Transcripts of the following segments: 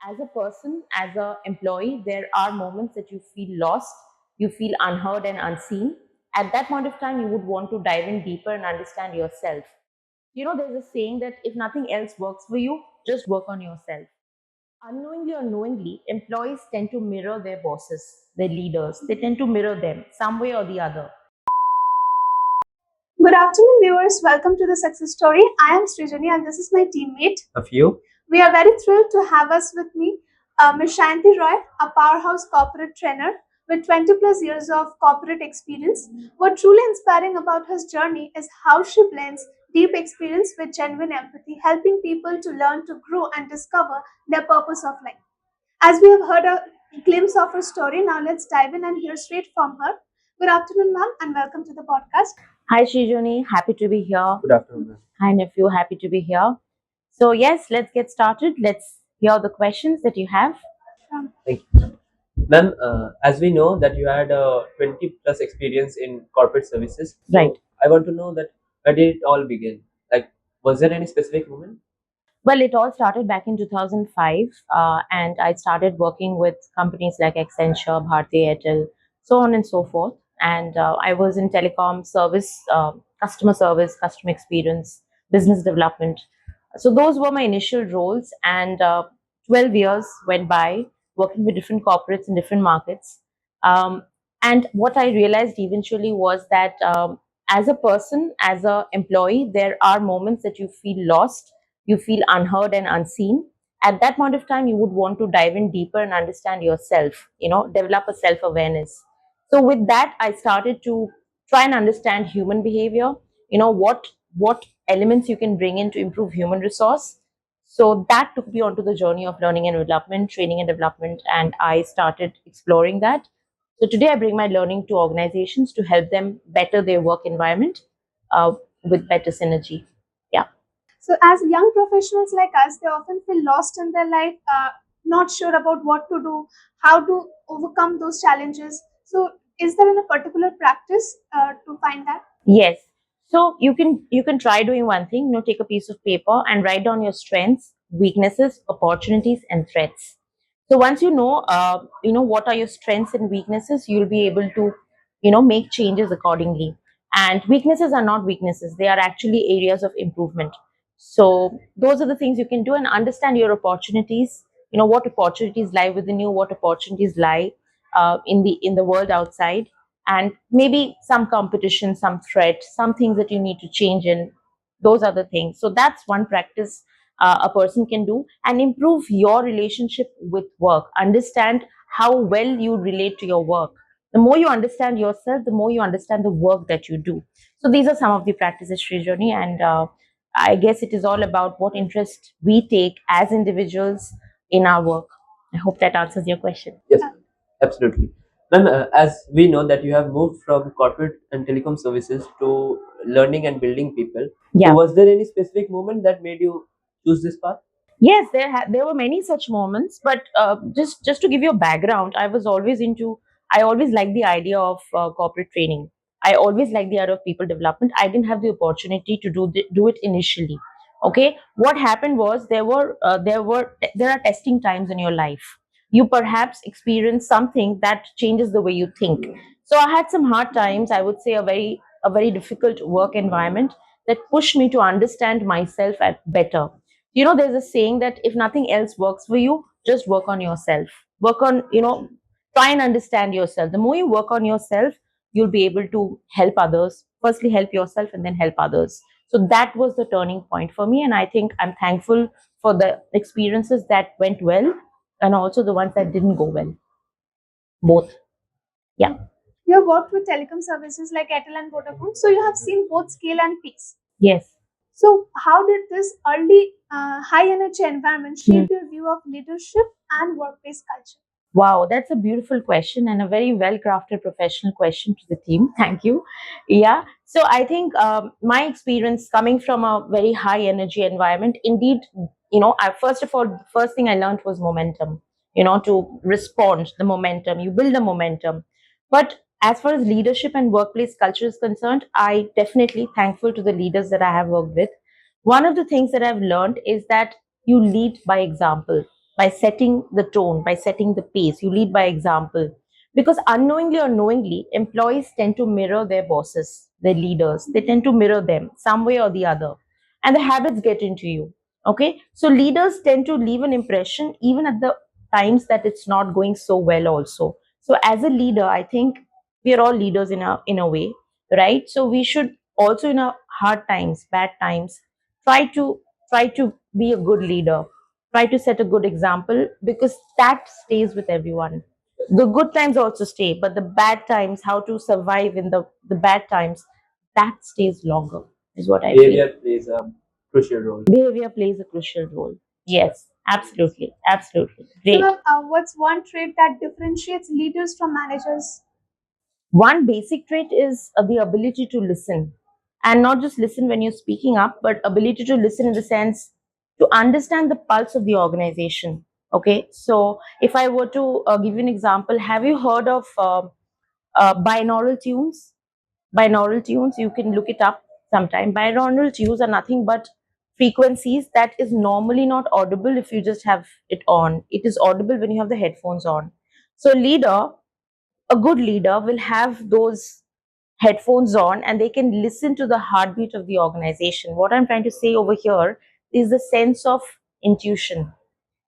As a person, as an employee, there are moments that you feel lost, you feel unheard and unseen. At that point of time, you would want to dive in deeper and understand yourself. There's a saying that if nothing else works for you, just work on yourself. Unknowingly or knowingly, employees tend to mirror their bosses, their leaders. They tend to mirror them some way or the other. Good afternoon, viewers. Welcome to the Success Story. I am Srijani and this is my teammate. Of you. We are very thrilled to have us with me Ms. Shanti Roy, a powerhouse corporate trainer with 20 plus years of corporate experience. What truly inspiring about her journey is how she blends deep experience with genuine empathy, helping people to learn to grow and discover their purpose of life. As we have heard a glimpse of her story, now let's dive in and hear straight from her. Good afternoon, ma'am, and welcome to the podcast. Hi, Srijani. Happy to be here. Good afternoon, ma'am. Hi, nephew. Happy to be here. So, yes, let's get started. Let's hear the questions that you have. Thank you. Ma'am, as we know that you had 20 plus experience in corporate services. So Right. I want to know that where did it all begin? Like, was there any specific moment? Well, it all started back in 2005, and I started working with companies like Accenture, Bharti Airtel, so on and so forth. And I was in telecom service, customer service, customer experience, business development. So those were my initial roles, and 12 years went by working with different corporates in different markets. Um, and what I realized eventually was that as a person, as an employee, there are moments that you feel lost, you feel unheard and unseen. At that point of time, you would want to dive in deeper and understand yourself, develop a self awareness. So, with that, I started to try and understand human behavior, what elements you can bring in to improve human resource. So, that took me onto the journey of learning and development, training and development, and I started exploring that. So, today I bring my learning to organizations to help them better their work environment with better synergy. Yeah. So, as young professionals like us, they often feel lost in their life, not sure about what to do, how to overcome those challenges. So, is there any particular practice to find that? Yes. So you can try doing one thing, take a piece of paper and write down your strengths, weaknesses, opportunities, and threats. So once what are your strengths and weaknesses, you'll be able to, make changes accordingly. And weaknesses are not weaknesses; they are actually areas of improvement. So those are the things you can do and understand your opportunities. What opportunities lie within you, what opportunities lie in the world outside, and maybe some competition, some threat, some things that you need to change in. Those are the things. So that's one practice a person can do and improve your relationship with work. Understand how well you relate to your work. The more you understand yourself, the more you understand the work that you do. So these are some of the practices, Srijani, and I guess it is all about what interest we take as individuals in our work. I hope that answers your question. Yes, absolutely. Ma'am, as we know that you have moved from corporate and telecom services to learning and building people. Yeah. So was there any specific moment that made you choose this path? Yes, there were many such moments, but just to give you a background, I always liked the idea of corporate training. I always liked the idea of people development. I didn't have the opportunity to do it initially. Okay, what happened was there are testing times in your life. You perhaps experience something that changes the way you think. So I had some hard times. I would say a very difficult work environment that pushed me to understand myself at better. There's a saying that if nothing else works for you, just work on yourself. Work on, try and understand yourself. The more you work on yourself, you'll be able to help others. Firstly, help yourself and then help others. So that was the turning point for me. And I think I'm thankful for the experiences that went well and also the ones that didn't go well. Both. Yeah. You have worked with telecom services like Airtel and Vodafone, so you have seen both scale and pace. Yes. So, how did this early high energy environment shape your view of leadership and workplace culture? Wow, that's a beautiful question and a very well crafted professional question to the team. Thank you. Yeah. So I think my experience coming from a very high energy environment, indeed, first of all, the first thing I learned was momentum, to respond, the momentum, you build the momentum. But as far as leadership and workplace culture is concerned, I definitely thankful to the leaders that I have worked with. One of the things that I've learned is that you lead by example. by setting the tone, by setting the pace. You lead by example. Because unknowingly or knowingly, employees tend to mirror their bosses, their leaders. They tend to mirror them some way or the other. And the habits get into you. Okay. So leaders tend to leave an impression even at the times that it's not going so well also. So as a leader, I think we are all leaders in a way, right? So we should also in our hard times, bad times, try to try to be a good leader, try to set a good example, because that stays with everyone. The good times also stay, but the bad times, how to survive in the bad times, that stays longer, is what I feel. Behavior plays a crucial role. Behavior plays a crucial role. Yes, absolutely, absolutely. So, Great. ma'am, what's one trait that differentiates leaders from managers? One basic trait is the ability to listen, and not just listen when you're speaking up, but ability to listen in the sense to understand the pulse of the organization. Okay, so if I were to give you an example, have you heard of binaural tunes? Binaural tunes, you can look it up sometime. Binaural tunes are nothing but frequencies that is normally not audible if you just have it on. It is audible when you have the headphones on. So a good leader will have those headphones on and they can listen to the heartbeat of the organization. What I'm trying to say over here is the sense of intuition,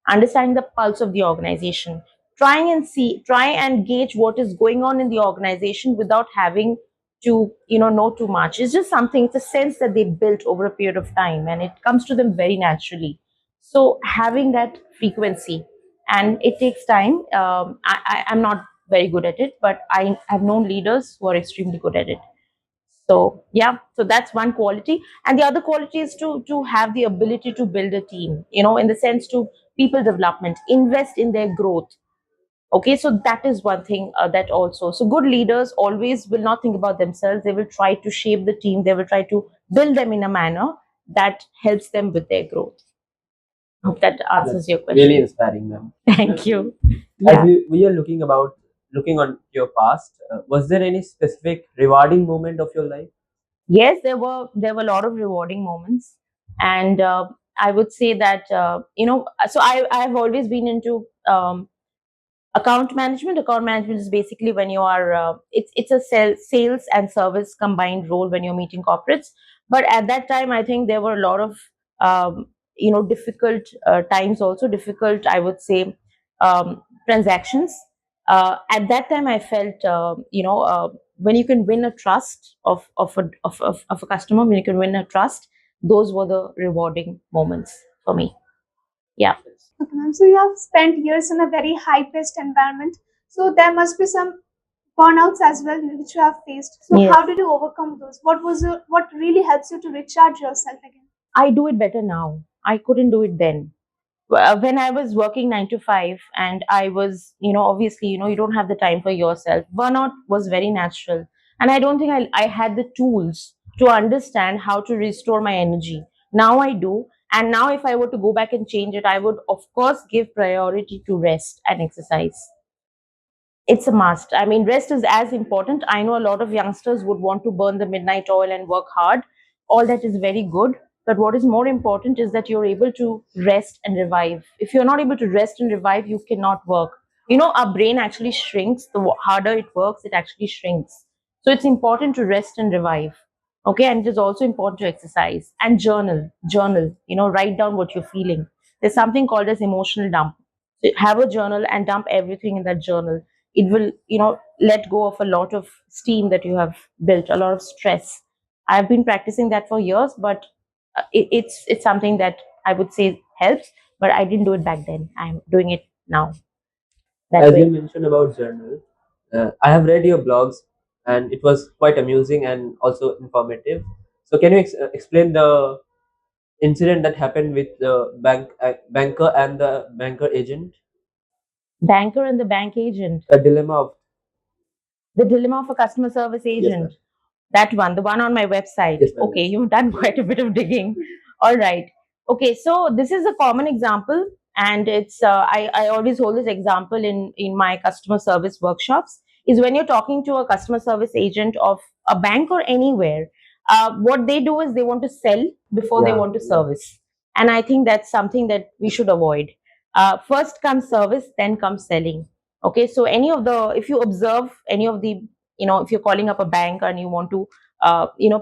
understanding the pulse of the organization, try and gauge what is going on in the organization without having to know too much. It's just something, it's a sense that they built over a period of time and it comes to them very naturally. So having that frequency, and it takes time. I'm not very good at it, but I have known leaders who are extremely good at it. So yeah, so that's one quality, and the other quality is to have the ability to build a team, in the sense to people development, invest in their growth. Okay, so that is one thing, that also, so good leaders always will not think about themselves. They will try to shape the team, they will try to build them in a manner that helps them with their growth. Hope that answers your question. Really inspiring, ma'am. Thank you. As Yeah. we are looking on your past, was there any specific rewarding moment of your life? Yes, there were a lot of rewarding moments, and I would say that so I've always been into account management is basically when you are it's a sales and service combined role when you're meeting corporates. But at that time, I think there were a lot of difficult times, also difficult, I would say, transactions. At that time I felt when you can win a trust of a customer, when you can win a trust, those were the rewarding moments for me. Yeah. Okay, ma'am. So, you have spent years in a very high paced environment. So, there must be some burnouts as well which you have faced. So, Yes. how did you overcome those? What really helps you to recharge yourself again? I do it better now. I couldn't do it then. When I was working 9 to 5, and I was, obviously, you don't have the time for yourself. Burnout was very natural. And I don't think I had the tools to understand how to restore my energy. Now I do. And now, if I were to go back and change it, I would, of course, give priority to rest and exercise. It's a must. I mean, rest is as important. I know a lot of youngsters would want to burn the midnight oil and work hard. All that is very good. But what is more important is that you're able to rest and revive. If you're not able to rest and revive, you cannot work. Our brain actually shrinks. The harder it works, it actually shrinks. So it's important to rest and revive. Okay. And it is also important to exercise and journal, write down what you're feeling. There's something called as emotional dump. So have a journal and dump everything in that journal. It will let go of a lot of steam that you have built, a lot of stress. I've been practicing that for years, but it's something that I would say helps, but I didn't do it back then. I'm doing it now that As you way. mentioned about journal, I have read your blogs, and it was quite amusing and also informative. So, can you explain the incident that happened with the banker and the banker agent? Banker and the bank agent, A dilemma of the dilemma of a customer service yes, ma'am. agent. That one, the one on my website. Yes, ma'am. Okay, you've done quite a bit of digging. All right. Okay, so this is a common example, and it's I always hold this example in my customer service workshops. Is when you're talking to a customer service agent of a bank or anywhere, what they do is they want to sell before they Yeah, want to yeah. service, and I think that's something that we should avoid. First comes service, then comes selling. Okay, so any of the, if you observe any of the, if you're calling up a bank and you want to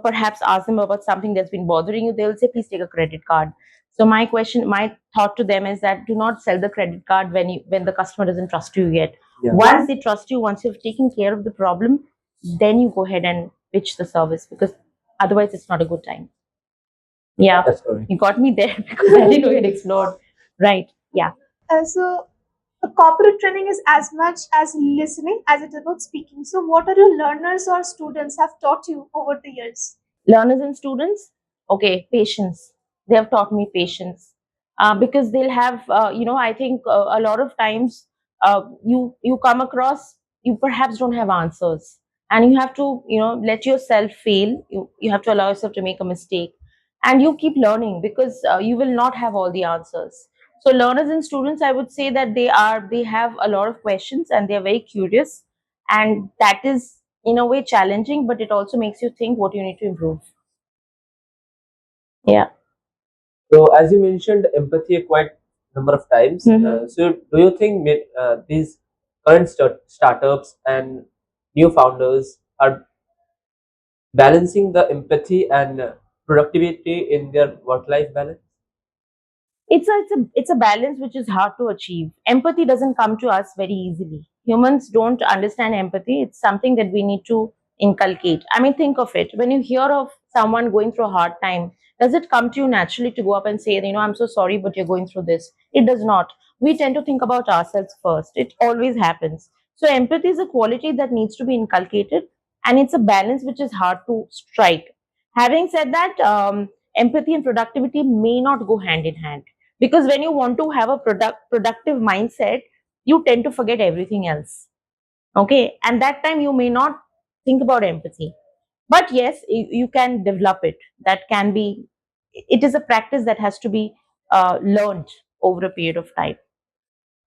perhaps ask them about something that's been bothering you, they'll say please take a credit card. So my thought to them is that do not sell the credit card when the customer doesn't trust you yet. Yeah. Once they trust you, once you've taken care of the problem, then you go ahead and pitch the service, because otherwise it's not a good time. Yeah, That's correct. you got me there because I didn't know you'd explode. Right. Yeah. So, corporate training is as much as listening as it is about speaking. So, what are your learners or students have taught you over the years? Learners and students, okay, patience. They have taught me patience, because they'll have, I think a lot of times you come across, you perhaps don't have answers, and you have to let yourself fail. You have to allow yourself to make a mistake, and you keep learning, because you will not have all the answers. So learners and students, I would say that they have a lot of questions, and they are very curious, and that is in a way challenging, but it also makes you think what you need to improve. Yeah. So as you mentioned empathy a quite number of times, Mhm. so do you think these current startups and new founders are balancing the empathy and productivity in their work-life balance? It's a balance which is hard to achieve. Empathy doesn't come to us very easily. Humans don't understand empathy. It's something that we need to inculcate. I mean, think of it. When you hear of someone going through a hard time, does it come to you naturally to go up and say, I'm so sorry, but you're going through this? It does not. We tend to think about ourselves first. It always happens. So empathy is a quality that needs to be inculcated, and it's a balance which is hard to strike. Having said that, empathy and productivity may not go hand in hand, because when you want to have a productive mindset, you tend to forget everything else. Okay, and that time you may not think about empathy, but yes, you can develop it. That can be, it is a practice that has to be learned over a period of time.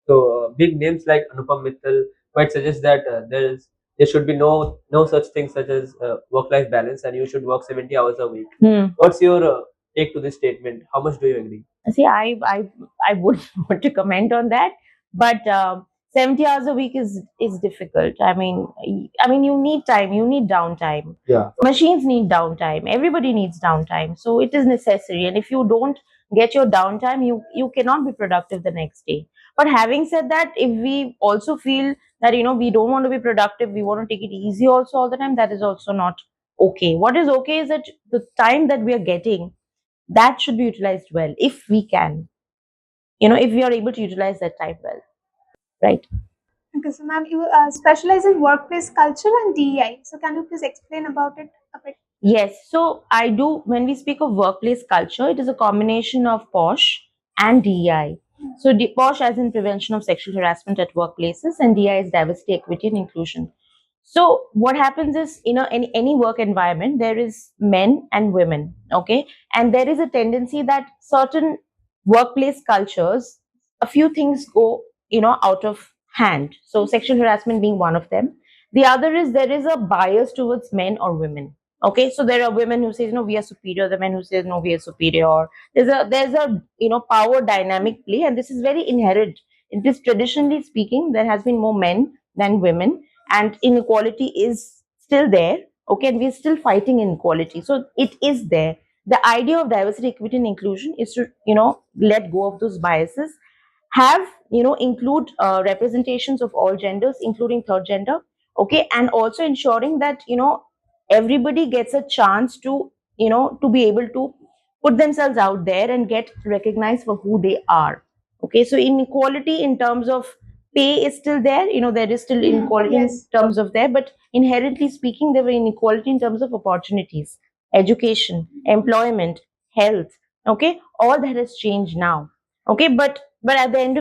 So big names like Anupam Mittal quite suggest that there should be no such thing such as work-life balance, and you should work 70 hours a week. What's your take to this statement? How much do you agree? See, I would want to comment on that, but 70 hours a week is difficult. I mean, you need time, you need downtime. Yeah. Machines need downtime. Everybody needs downtime, so it is necessary. And if you don't get your downtime, you cannot be productive the next day. But having said that, if we also feel that we don't want to be productive, we want to take it easy also all the time, that is also not okay. What is okay is that the time that we are getting, that should be utilized well, if we can, if we are able to utilize that time well, right? Okay, so ma'am, you specialize in workplace culture and DEI. So, can you please explain about it a bit? Yes, so I do. When we speak of workplace culture, it is a combination of PoSH and DEI. So PoSH as in prevention of sexual harassment at workplaces, and DEI is diversity, equity, and inclusion. So what happens is, in any work environment, there is men and women, okay, and there is a tendency that certain workplace cultures, a few things go, out of hand. So sexual harassment being one of them. The other is there is a bias towards men or women. Okay, so there are women who say, no, we are superior. The men who say, no, we are superior. There's a power dynamic play, and this is very inherent. It is traditionally speaking, there has been more men than women, and inequality is still there. Okay, and we're still fighting inequality, so it is there. The idea of diversity, equity, and inclusion is to let go of those biases, have include representations of all genders, including third gender. Okay, and also ensuring that everybody gets a chance to to be able to put themselves out there and get recognized for who they are. Okay, so inequality in terms of pay is still there. There is still inequality in Yes. terms of there, but inherently speaking, there were inequality in terms of opportunities, education, employment, health. Okay, all that has changed now. Okay, but at the end